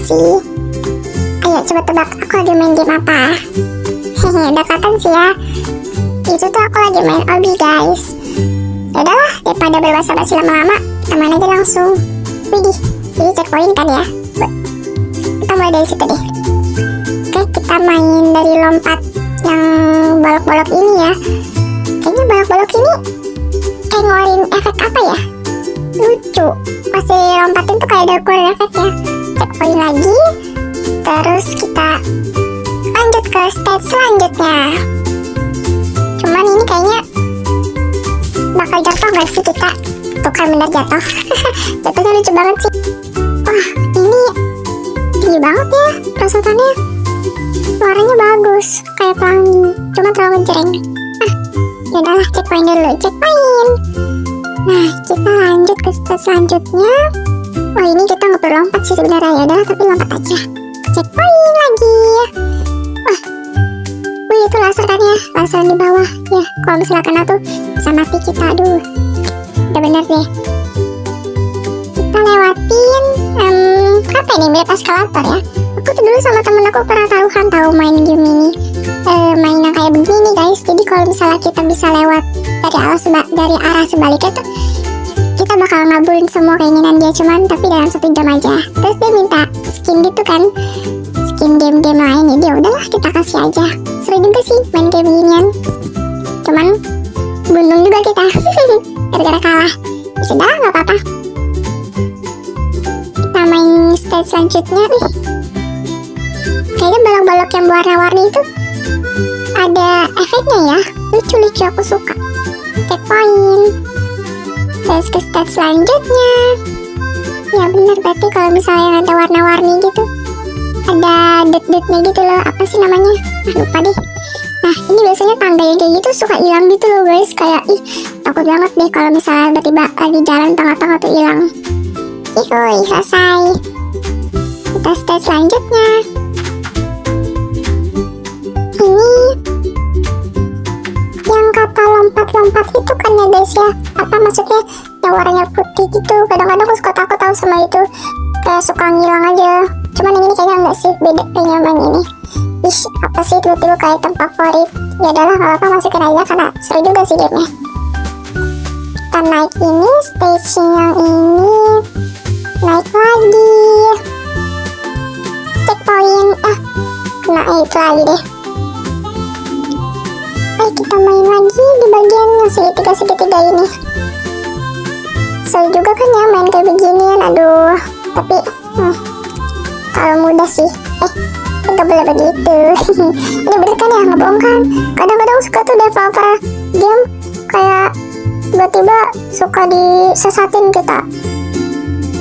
sih. Ayo coba tebak aku lagi main game apa. Hehe, udah kelihatan sih ya. Itu tuh aku lagi main Obby guys. Yaudahlah, daripada berbahasa-basi lama-lama, kita main aja langsung. Widih, jadi checkpoint kan ya. Kita mulai dari situ deh. Oke, kita main dari lompat yang balok-balok ini ya. Kayaknya balok-balok ini kayak ngeluarin efek apa ya? Lucu. Pasti lompatin tuh kayak ada keluar efeknya. Checkpoint lagi. Terus kita lanjut ke stage selanjutnya. Cuman ini kayaknya bakal jatuh gak sih kita? Tuh kan bener jatuh. Jatuhnya lucu banget sih. Wah, ini tinggi banget ya perosotannya. Suaranya bagus, kayak pelangi. Cuma terlalu ngejreng. Yaudahlah, checkpoint dulu, checkpoint. Nah, kita lanjut ke stage selanjutnya. Wah, ini kita nggak perlu lompat sih sebenarnya. Yaudahlah, tapi lompat aja. Checkpoint lagi. Wah, wih itu laser kan ya, laser di bawah. Ya, kalau misalnya kena tuh bisa mati kita. Aduh, udah bener deh. Kita lewatin apa ini, mirip eskalator ya. Aku tuh dulu sama temen aku pernah tahu main game ini. Main yang kayak begini nih guys. Jadi kalau misalnya kita bisa lewat dari arah sebaliknya tuh, kita bakal ngabulin semua keinginan dia, cuman tapi dalam 1 jam aja. Terus dia minta skin gitu kan, skin game-game lain. Jadi udahlah kita kasih aja. Seru juga sih main kayak beginian. Cuman buntung juga kita gara-gara kalah. Sudah, nggak apa-apa. Kita main stage selanjutnya nih. Kayaknya balok-balok yang warna-warni itu ada efeknya ya. Lucu-lucu, aku suka. Checkpoint. Terus ke stage selanjutnya. Ya bener, berarti kalau misalnya ada warna-warni gitu, ada dot-dotnya gitu loh. Apa sih namanya? Lupa deh. Nah, ini biasanya tangga yang kayak gitu suka hilang gitu loh guys. Kayak takut banget deh kalau misalnya tiba-tiba lagi jalan tengah-tengah tuh hilang. Ih, selesai. Kita stage selanjutnya. Ini yang kata lompat-lompat itu kan ya guys ya. Apa maksudnya yang warnanya putih gitu. Kadang-kadang aku suka takut tahu sama itu, kayak suka ngilang aja. Cuman yang ini kayaknya enggak sih, beda kayaknya main ini. Ih, apa sih tiba-tiba kayak item favorit. Ya udahlah, nggak apa-apa, masukin aja karena seru juga sih gamenya. Kita naik ini, stage yang ini, naik lagi. Checkpoint, kena itu lagi deh. Kita main lagi di bagian yang segitiga ini. Seru juga kan ya main kayak beginian. Aduh, tapi kalau mudah sih gak boleh begitu. Ini bener kan ya, ngebohong kan. Kadang-kadang suka tuh developer game kayak tiba-tiba suka disesatin kita,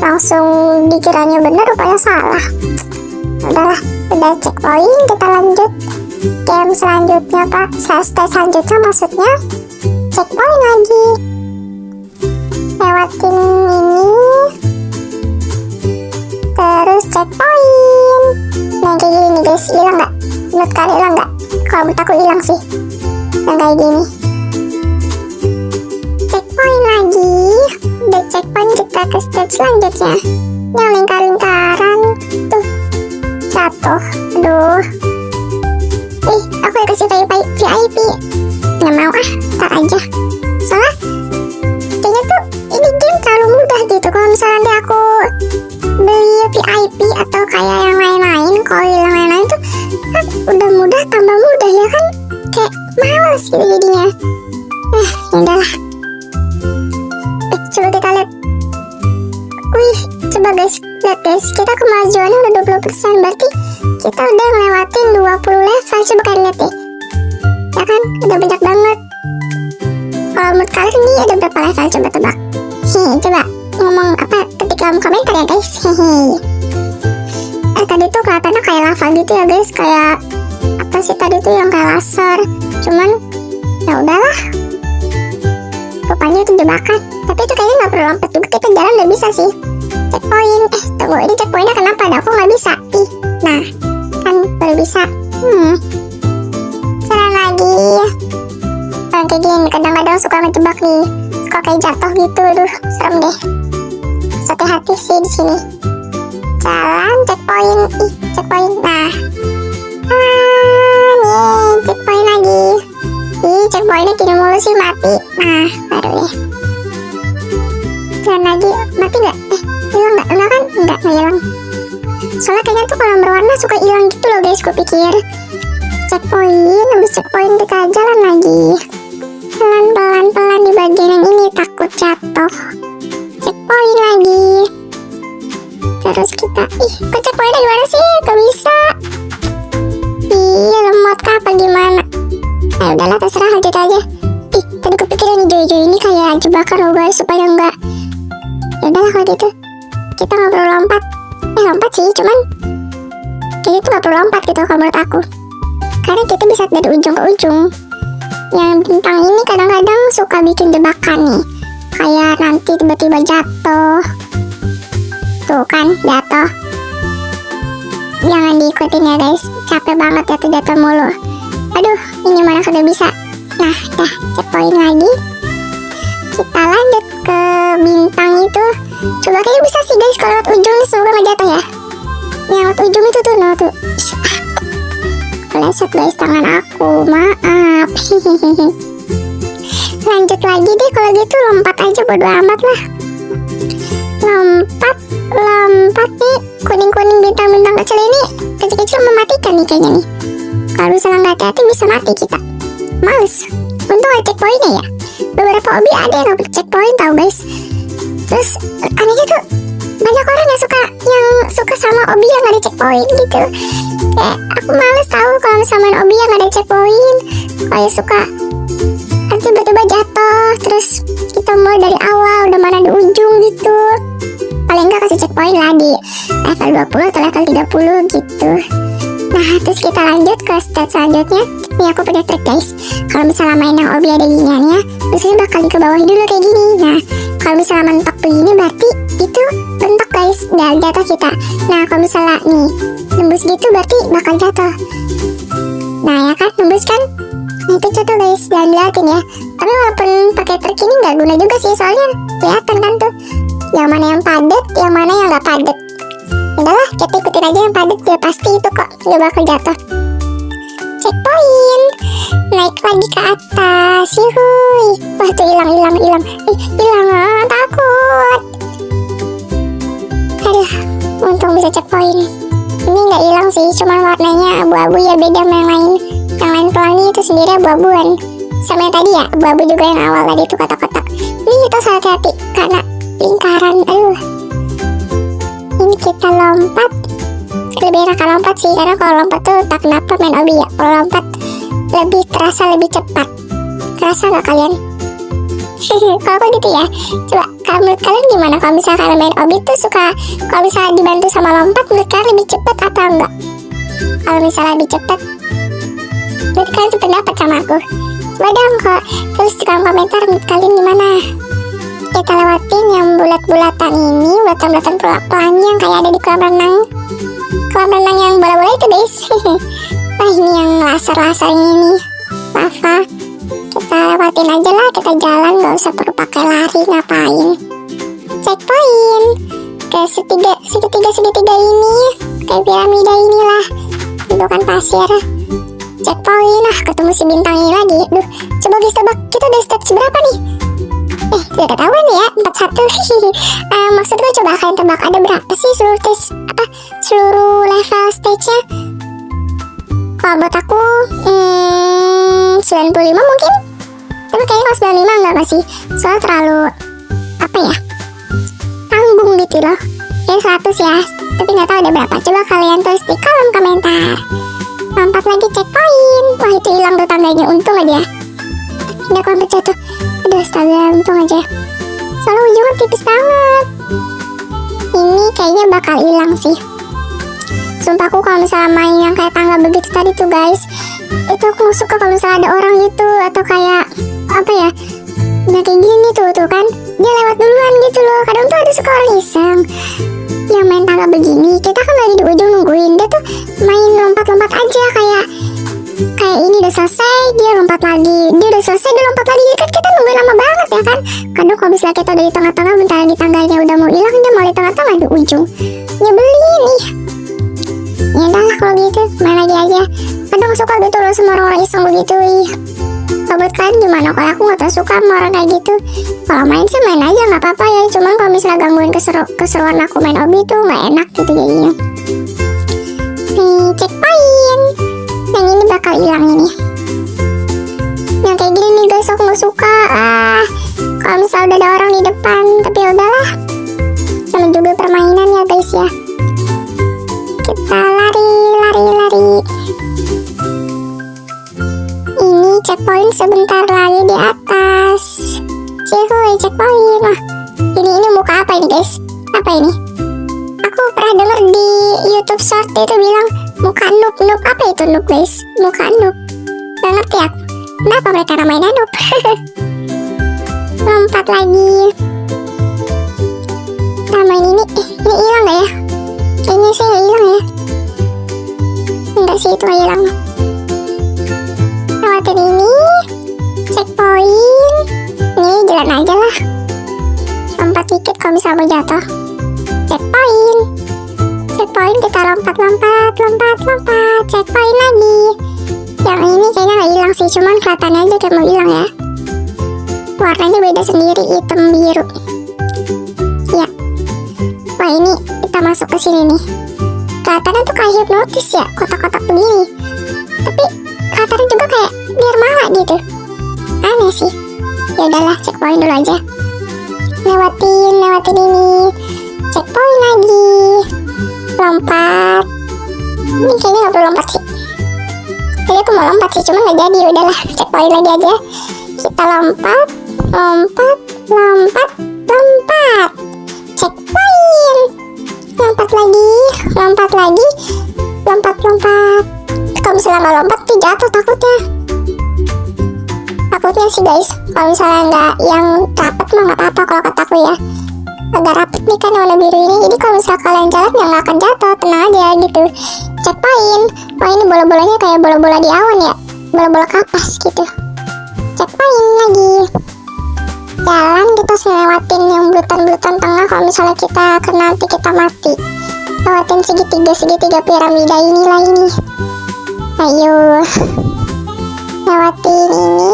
langsung dikiranya bener rupanya salah. Udahlah, udah checkpoint, kita lanjut game selanjutnya pak. Stage selanjutnya maksudnya checkpoint lagi. Lewatin ini, terus checkpoint. Nah kayak gini nih guys, hilang nggak? Menurut kalian hilang nggak? Kalau menurut aku hilang sih yang kayak gini. Checkpoint lagi. Udah checkpoint, kita ke stage selanjutnya yang lingkar-lingkaran tuh jatuh. Aduh, aku dikasih VIP. Nggak mau ntar aja. Soalnya kayaknya tuh ini game terlalu mudah gitu. Kalau misalnya nanti aku beli VIP atau kayak yang lain-lain, kalau yang lain-lain tuh kan udah mudah tambah mudah ya kan, kayak males gitu jadinya. Udahlah. Coba kita lihat. Wih, coba guys, lihat guys, kita kemajuannya udah 20%, berarti kita udah ngelewatin 20 level. Coba kalian lihat deh, ya kan, udah banyak banget. Kalau menurut kalian ini ada berapa level? Coba tebak. Coba ngomong apa, ketik dalam komentar ya guys. Tadi tuh kelihatannya kayak lava gitu ya guys, kayak apa sih tadi tuh yang kayak laser. Cuman ya udahlah, rupanya itu jebakan. Tapi itu kayaknya nggak perlu lompat juga, kita jalan udah bisa sih. Checkpoint, tunggu, ini checkpointnya kenapa ada aku nggak bisa? Nah kan baru bisa. Jalan lagi. Kayak gini, kadang-kadang suka ngejebak nih, suka kayak jatuh gitu. Aduh, serem deh. Hati-hati sih di sini. jalan checkpoint. Checkpoint. Nah, nih checkpoint lagi. Checkpointnya gini mulu sih, mati. Nah, baru deh. Jalan lagi, mati nggak? Hilang nggak? Enggak kan? Nggak hilang. Soalnya kayaknya tuh kalau berwarna suka hilang gitu loh guys, gue pikir. Checkpoint, habis checkpoint kita jalan lagi. Pelan-pelan di bagian yang ini, takut jatuh. Checkpoint lagi. Terus kita, kok checkpointnya gimana sih? Gak bisa. Lemot kah apa gimana? Udahlah terserah, lanjut aja. Tadi kepikiran hijau-hijau ini kayak jebakan loh guys, supaya enggak. Udahlah kalau gitu, kita nggak perlu lompat. Lompat sih, cuman kayaknya tuh nggak perlu lompat gitu kalau menurut aku. Karena kita bisa dari ujung ke ujung. Yang bintang ini kadang-kadang suka bikin jebakan nih. Kayak nanti tiba-tiba jatuh. Tuh kan, jatuh. Jangan diikutin ya guys, capek banget jatuh mulu. Aduh, ini mana kagak bisa. Nah, dah, checkpoint lagi. Kita lanjut ke bintang itu. Coba kayaknya bisa sih guys kalau lewat ujung nih, semoga gak jatuh ya. Yang lewat ujung itu tuh, no tuh. Keleset guys tangan aku, maaf. Lanjut lagi deh kalau gitu, lompat aja bodo amat lah. Lompat nih, kuning-kuning bintang-bintang kecil ini kecil-kecil mematikan nih kayaknya nih. Kalau misalnya nggak hati-hati bisa mati kita. Males. Untung ada checkpointnya ya. Beberapa hobi ada yang nggak checkpoint tau guys. Terus anehnya tuh banyak orang yang suka sama hobi yang nggak ada checkpoint gitu. Kayak aku males tahu kalau misalnya main hobi yang nggak ada checkpoint. Kayak suka tiba-tiba jatuh, terus kita mulai dari awal udah mana di ujung gitu. Paling nggak kasih checkpoint lah di level 20 atau level 30 gitu. Nah, terus kita lanjut ke stage selanjutnya. Nih aku punya trik guys. Kalau misalnya main yang obi ada giniannya, biasanya bakal ke bawah dulu kayak gini. Nah, kalau misalnya mentok begini berarti itu bentok guys, dan jatuh kita. Nah, kalau misalnya nih nembus gitu berarti bakal jatuh. Nah ya kan, nembus kan? Nah itu jatuh guys, jangan dilihatin ya. Tapi walaupun pakai trik ini nggak guna juga sih, soalnya kelihatan kan tuh yang mana yang padat, yang mana yang nggak padat. Udahlah, kita ikutin aja yang padat, dia pasti itu kok gak bakal jatuh. Checkpoint, naik lagi ke atas, yuhuy. Wah tuh hilang, takut. Aduh, untung bisa checkpoint. Ini nggak hilang sih, cuman warnanya abu-abu ya, beda sama yang lain. Yang lain pelangi itu sendiri abu-abuan. Sama yang tadi ya, abu-abu juga yang awal tadi itu kotak-kotak. Ini kita harus hati-hati karena lingkaran, aduh. Ini kita lompat. Lebih enakan lompat sih, karena kalau lompat tuh tak kenapa main obi ya. Kalau lompat lebih terasa lebih cepat. Terasa gak kalian? Kalau aku gitu ya. Coba kalau menurut kalian gimana? Kalau misalnya kalian main obi tuh suka, kalau misalnya dibantu sama lompat, menurut kalian lebih cepat atau enggak? Kalau misalnya lebih cepat, menurut kalian sependapat sama aku. Coba dong kok tulis di kolom komentar menurut kalian gimana. Kita lewatin yang bulat-bulatan ini, bulatan-bulatan pelangi yang kayak ada di kolam renang. Kolam renang yang bola-bola itu guys. Wah ini yang laser-laser ini, lava. Kita lewatin aja lah, kita jalan, gak usah perlu pakai lari, ngapain. Checkpoint ke segitiga ini, kayak piramida inilah, bentukan pasir. Checkpoint, ketemu si bintang ini lagi. Duh, coba guys, tebak kita udah stage berapa nih? Tidak ketahuan ya, 41. Maksud gue coba kalian tebak ada berapa sih seluruh level stage-nya? Kalau buat aku 95 mungkin. Tapi kayaknya kalau 95 enggak masih, soalnya terlalu tanggung gitu loh. Kayak 100 ya, tapi nggak tahu ada berapa. Coba kalian tulis di kolom komentar. Lompat lagi checkpoint. Wah itu hilang tuh tandanya, untung aja. Udah lompat jatuh. Aduh astaga, untung aja. Soalnya ujungnya tipis banget. Ini kayaknya bakal hilang sih. Sumpah aku kalau misalnya main yang kayak tangga begitu tadi tuh guys, itu aku suka kalau misalnya ada orang gitu, atau kayak nah kayak gini tuh kan dia lewat duluan gitu loh. Kadang tuh ada suka orang iseng yang main tangga begini, kita kan lagi di ujung nungguin, dia tuh main lompat-lompat aja, kayak ini udah selesai dia lompat lagi, dia udah selesai dia lompat lagi. Jadi kan kita nungguin lama banget ya ya kan. Kadang kalau misalnya kita udah di tengah-tengah, bentar lagi tangganya udah mau hilang, dia mau di tengah-tengah di ujung. Nyebelin nih. Ya udah lah kalau gitu, main lagi aja. Kadang suka gitu loh sama orang-orang iseng begitu. Buat kalian gimana? Kalau aku nggak suka sama orang kayak gitu. Kalau main sih main aja nggak apa-apa ya. Cuman kalau misalnya gangguin keseruan aku main obi tuh nggak enak gitu jadinya. Nih checkpoint. Yang ini bakal hilang ini. Yang kayak gini nih guys aku nggak suka. Kalau misalnya udah ada orang di depan, tapi ya udahlah. Sama juga permainan ya guys ya. Kita lari. Ini checkpoint sebentar lagi di atas. Cihuy checkpoint. Nah, ini muka apa ini guys? Apa ini? Aku pernah denger di YouTube short itu bilang muka noob. Apa itu noob guys? Muka noob. Gak ngerti aku. Kenapa mereka namanya noob? Lompat lagi. Nah main ini hilang gak ya? Ini sih gak hilang ya. Enggak sih itu gak hilang. Lewatin ini. Checkpoint. Ini jalan aja lah. Lompat dikit kalau misalnya mau jatuh. Checkpoint kita lompat. Checkpoint lagi. Yang ini kayaknya gak hilang sih, cuman kelihatannya aja kayak mau hilang ya. Warnanya beda sendiri, hitam biru. Ya. Wah ini kita masuk ke sini nih. Kelihatannya tuh kayak hipnotis ya, kotak-kotak begini. Tapi kelihatannya juga kayak nirmala gitu. Aneh sih. Ya udahlah, checkpoint dulu aja. Lewatin ini. Checkpoint lagi. Lompat. Ini kayaknya gak perlu lompat sih. Tadi aku mau lompat sih, cuman gak jadi. Udahlah, checkpoint lagi aja. Kita lompat. Checkpoint. Lompat lagi. Kalau misalnya gak lompat tuh jatuh takutnya sih guys. Kalau misalnya nggak yang rapet mah nggak apa-apa kalau kataku ya. Agak rapet nih kan warna biru ini. Jadi kalau misalnya kalian jalan ya nggak akan jatuh, tenang aja gitu. Checkpoint. Wah ini bola-bolanya kayak bola-bola di awan ya. Bola-bola kapas gitu. Checkpoint lagi. Jalan kita harus lewatin yang bulutan-bulutan tengah. Kalau misalnya kita kena nanti kita mati. Lewatin segitiga piramida inilah ini. Ayo. Lewatin ini.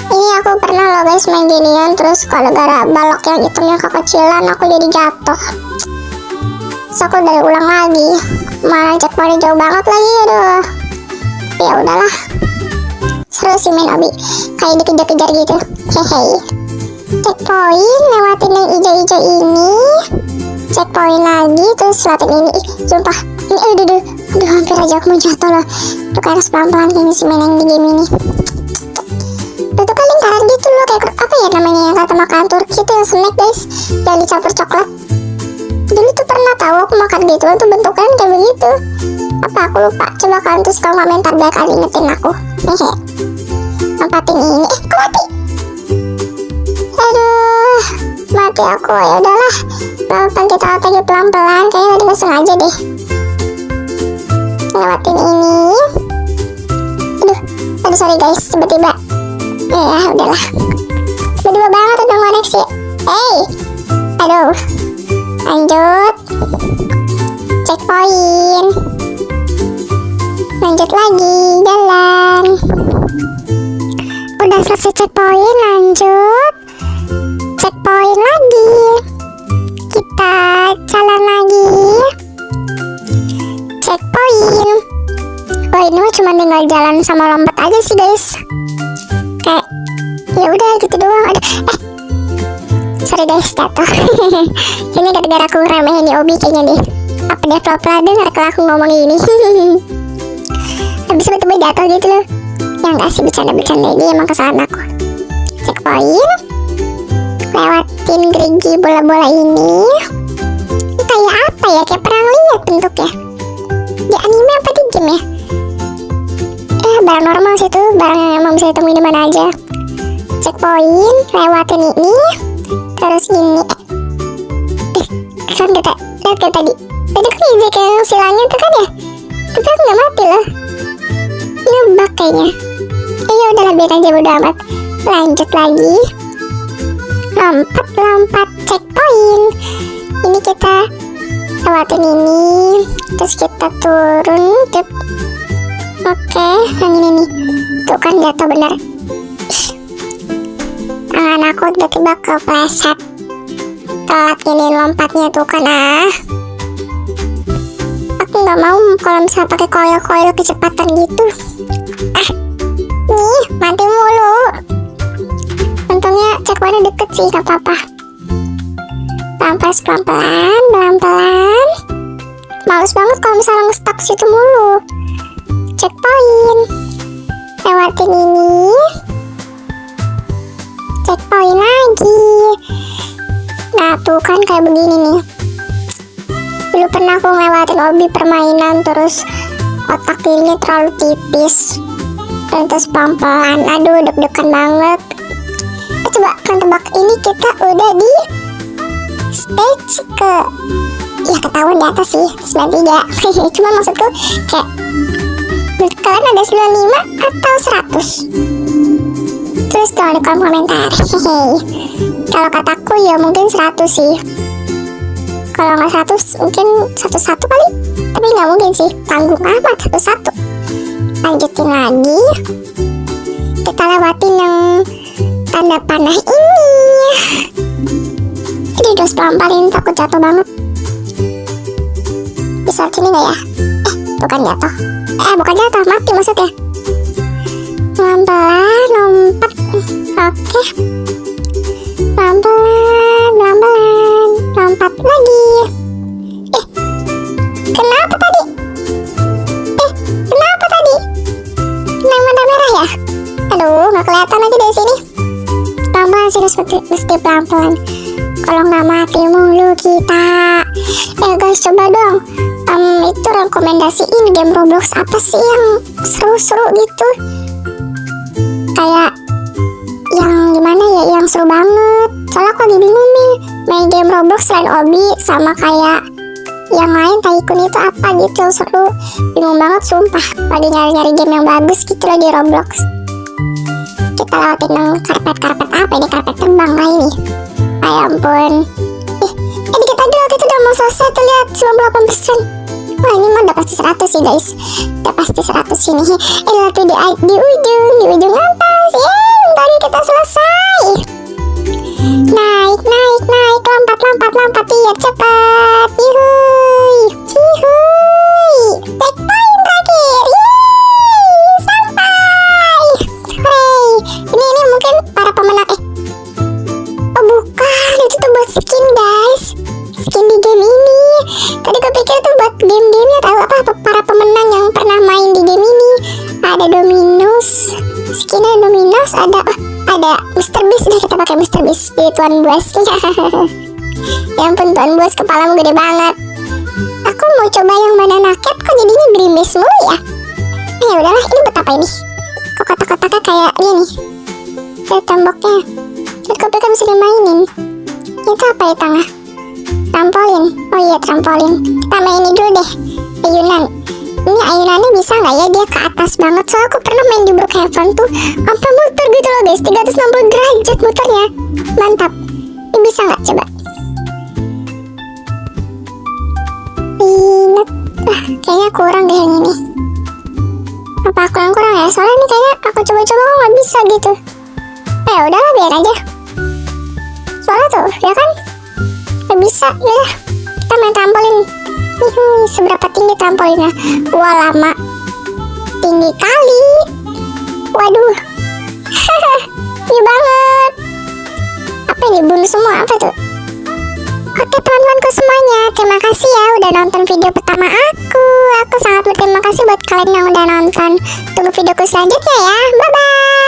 Ini aku pernah loh guys main ginian. Terus kalau gara balok yang hitamnya kekecilan aku jadi jatuh. Terus aku udah ulang lagi. Malah checkpointnya jauh banget lagi. Aduh. Ya udahlah. Seru sih main obi. Kayak dikejar-kejar gitu. Hehe. Checkpoint. Lewatin yang hijau-hijau ini. Checkpoint lagi. Terus lewatin ini. Sumpah. Ini aduh hampir aja aku mau jatuh loh. Tuh kan harus pelan-pelan kayaknya sih main yang di game ini. Itu kan lingkaran gitu loh, kayak apa ya namanya yang kata makanan Turki itu yang snack guys, yang dicampur coklat. Dulu tuh pernah tahu aku makan gitu tuh bentukannya kayak begitu. Apa aku lupa? Coba kalian tuh suka komentar biar kalian ingetin aku. Hehe. Lompatin ini. Kok mati? Aduh, mati aku. Ya udahlah. Kita lagi pelan-pelan. Kayaknya tadi gak sengaja deh. Lewatin ini. Aduh sorry guys, tiba-tiba. Ya udahlah. Tiba-tiba banget udah koneksi. Hey. Aduh. Lanjut. Checkpoint. Lanjut lagi jalan. Udah selesai checkpoint, lanjut. Checkpoint lagi. Kita jalan lagi. Checkpoint. Oh ini mah cuma tinggal jalan sama lompat aja sih guys. Kayak ya udah gitu doang. Sorry guys jatuh. Ini gara-gara aku remehin di obi kayaknya deh. Apa developer denger kalau aku ngomong ini. Habis tiba-tiba jatuh gitu loh. Ya enggak sih, bercanda-bercanda, ini emang kesalahan aku. Checkpoint. Lewatin gerigi bola-bola ini. Ini kayak apa ya? Kayak pernah lihat bentuknya. Di anime apa di game ya? Barang normal sih tuh, barang yang emang bisa ditemuin di mana aja. Checkpoint, lewatin ini. Terus ini. Kan kita lihat kayak tadi. Tadi kan izin kayak silangnya tuh kan ya? Tapi aku gak mati loh. Ini bug kayaknya. Ya udahlah biar aja bodo amat. Lanjut lagi. lompat checkpoint. Ini kita lewatin ini, terus kita turun. Oke, yang ini nih. Tuh kan jatuh bener. Tangan aku tiba-tiba kepleset. Telat ini lompatnya tuh kan. Aku nggak mau kalau misalnya pakai koil-koil kecepatan gitu. Nih mati mulu. Untungnya checkpointnya deket sih, gak apa-apa. Pelan-pelan. Males banget kalau misalnya nge-stuck situ mulu. Checkpoint. Lewatin ini. Checkpoint lagi. Nah tuh kan kayak begini nih. Dulu pernah aku ngelewatin hobi permainan, terus otak ini terlalu tipis. Dan terus pelan-pelan. Aduh deg-degan banget. Coba kan tebak, ini kita udah di stage ke, ya ketahuan di atas sih 93. Cuma maksudku kayak kalian ada 95 atau 100? Terus dong di kolom komentar. Kalau kataku ya mungkin 100 sih. Kalau nggak 100 mungkin 101 kali. Tapi nggak mungkin sih, tanggung amat 101. Lanjutin lagi. Kita lewatin yang tanda panah ini. Jadi udah pelan-pelan, takut jatuh banget. Bisa sini gak ya? Bukan jatuh. Bukan jatuh, mati maksudnya. Pelan-pelan, lompat. Oke. Pelan-pelan. Lompat lagi. Kenapa tadi? Kenapa tadi? Yang mana merah ya? Aduh, gak kelihatan lagi dari sini. Pelan-pelan sih, mesti pelan-pelan. Kalau nggak mati mulu kita. Guys, coba dong itu rekomendasiin game Roblox apa sih yang seru-seru gitu. Kayak yang gimana ya, yang seru banget. Soalnya aku lagi bingung nih, main game Roblox selain Obi sama kayak yang lain, Tycoon itu apa gitu yang seru. Bingung banget sumpah, lagi nyari-nyari game yang bagus gitu loh di Roblox. Kita lewatin yang karpet apa ini, karpet terbang lah ini. Ya ampun. Dikit aja kita udah mau selesai tuh, lihat 98%. Wah ini mah udah pasti 100 sih guys. Udah pasti 100 ini. Lihat tuh di ujung atas. Tadi kita selesai. Naik, lompat biar cepat. Yuhuy. Checkpoint terakhir. Sampai. Hooray. Ini mungkin para pemenang. Bukan, itu tuh buat skin guys. Skin di game ini. Tadi gue pikir tuh buat game-gamenya. Tahu apa para pemenang yang pernah main di game ini. Ada Dominos, skinnya Dominos. Ada Mr. Beast. Udah kita pakai Mr. Beast di Tuan Buas. Ya ampun, Tuan Buas kepalamu gede banget. Aku mau coba yang banana cat, kok jadinya gerimis mulu ya. Ya udahlah, ini buat apa ini? Kok kotak-kotaknya kayak ini. Kayak temboknya. Aku pikir bisa dimainin. Itu apa di tengah? Trampolin. Oh iya, trampolin. Kita main ini dulu deh, ayunan. Ini ayunannya bisa nggak ya, dia ke atas banget. Soalnya aku pernah main di Brookhaven tuh sampai muter gitu loh guys, 360 derajat muternya. Mantap. Ini bisa nggak coba? Kayaknya kurang deh yang ini. Apa kurang ya? Soalnya ini kayaknya aku coba-coba kok nggak bisa gitu. Ya udahlah, biar aja. Soalnya tuh, ya kan? Gak bisa, yaudah. Kita main trampolin. Seberapa tinggi trampolinnya? Wah, lama. Tinggi kali. Waduh. Tinggi banget. Apa ini? Bunuh semua, apa tuh? Oke teman-temanku semuanya, terima kasih ya udah nonton video pertama aku. Aku sangat berterima kasih buat kalian yang udah nonton. Tunggu videoku selanjutnya ya. Bye-bye.